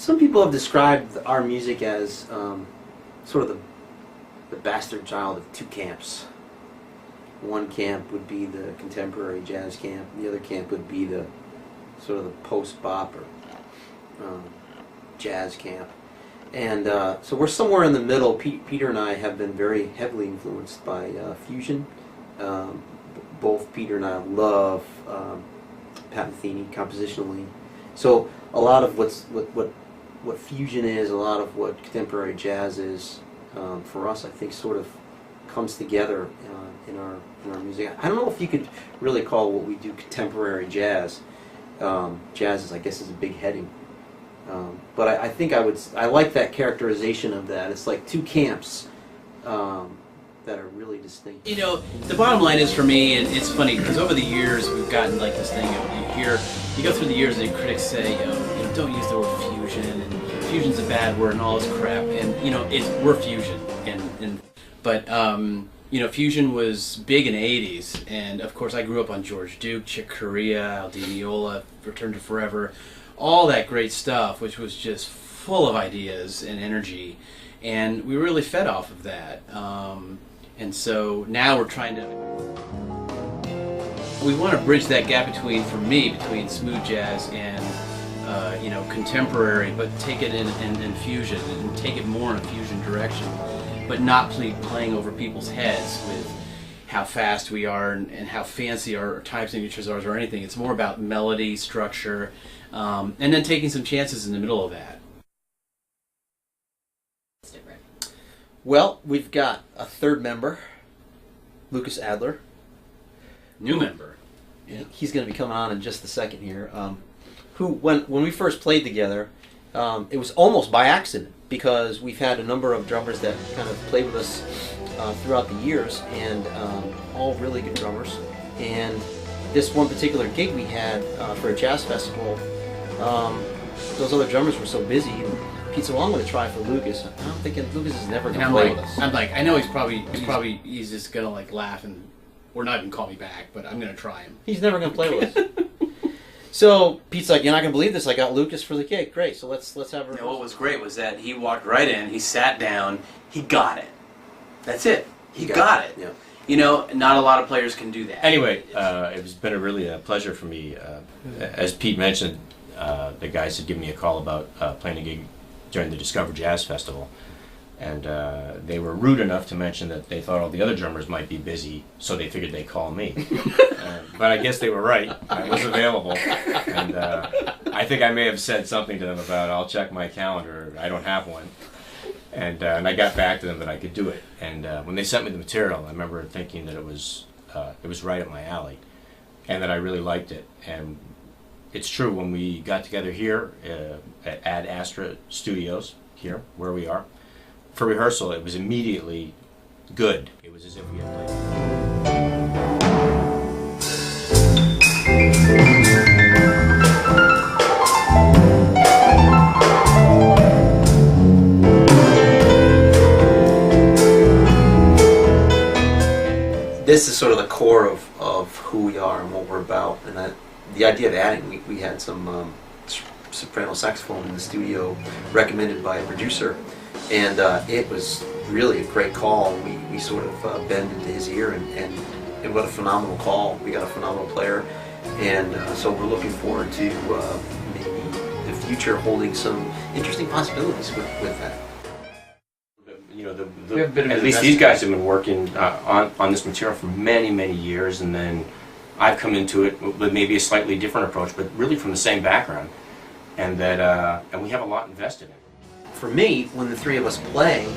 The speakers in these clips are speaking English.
Some people have described our music as sort of the bastard child of two camps. One camp would be the contemporary jazz camp, and the other camp would be the sort of the post-bop or jazz camp. And so we're somewhere in the middle. Peter and I have been very heavily influenced by fusion. Both Peter and I love Pat Metheny compositionally. So a lot of what fusion is, a lot of what contemporary jazz is, for us, I think, sort of comes together in our music. I don't know if you could really call what we do contemporary jazz. Jazz is, I guess, is a big heading. But I think I like that characterization of that. It's like two camps that are really distinct. You know, the bottom line is for me, and it's funny because over the years we've gotten like this thing of you go through the years and critics say, don't use the word fusion, and fusion's a bad word and all this crap, and we're fusion, but fusion was big in the 80s, and of course I grew up on George Duke, Chick Corea, Al Di Meola, Return to Forever, all that great stuff, which was just full of ideas and energy, and we really fed off of that. And so now we're trying to, we want to bridge that gap between smooth jazz and contemporary, but take it in fusion and take it more in a fusion direction, but not playing over people's heads with how fast we are and how fancy our time signatures are or anything. It's more about melody, structure, and then taking some chances in the middle of that. Well, we've got a third member, Lucas Adler. New member. Yeah. He's going to be coming on in just a second here. Who, when we first played together, it was almost by accident, because we've had a number of drummers that kind of played with us throughout the years, and all really good drummers. And this one particular gig we had for a jazz festival, those other drummers were so busy. And Pete said, "Well, I'm going to try for Lucas." I'm thinking Lucas is never going to play with us. I'm like, I know he's just going to like laugh and or not even call me back, but I'm going to try him. He's never going to play with us. So Pete's like, "You're not going to believe this. I got Lucas for the gig." Great. So let's have a. What was great was that he walked right in. He sat down. He got it. That's it. He got it. Yeah. Not a lot of players can do that. Anyway, it's been a pleasure for me. As Pete mentioned, the guys had given me a call about playing a gig during the Discover Jazz Festival, and they were rude enough to mention that they thought all the other drummers might be busy, so they figured they'd call me. But I guess they were right. I was available, and I think I may have said something to them about, "I'll check my calendar, I don't have one." And I got back to them that I could do it. And when they sent me the material, I remember thinking that it was right up my alley, and that I really liked it. And it's true, when we got together here at Ad Astra Studios, here, where we are, for rehearsal, it was immediately good. It was as if we had played. This is sort of the core of who we are and what we're about, and that the idea of adding, we had some soprano saxophone in the studio recommended by a producer, and it was really a great call. We sort of bent into his ear, and what a phenomenal call. We got a phenomenal player, and so we're looking forward to maybe the future holding some interesting possibilities with that. At least these guys have been working on this material for many, many years, and then I've come into it with maybe a slightly different approach, but really from the same background, and we have a lot invested in it. For me, when the three of us play,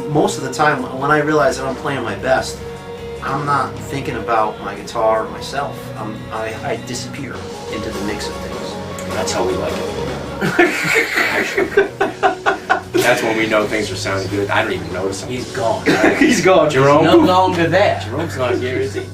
most of the time when I realize that I'm playing my best, I'm not thinking about my guitar or myself. I disappear into the mix of things. That's how we like it. That's when we know things are sounding good. I don't even notice him. He's gone. He's gone. Jerome? No longer there. Jerome's not here, is he?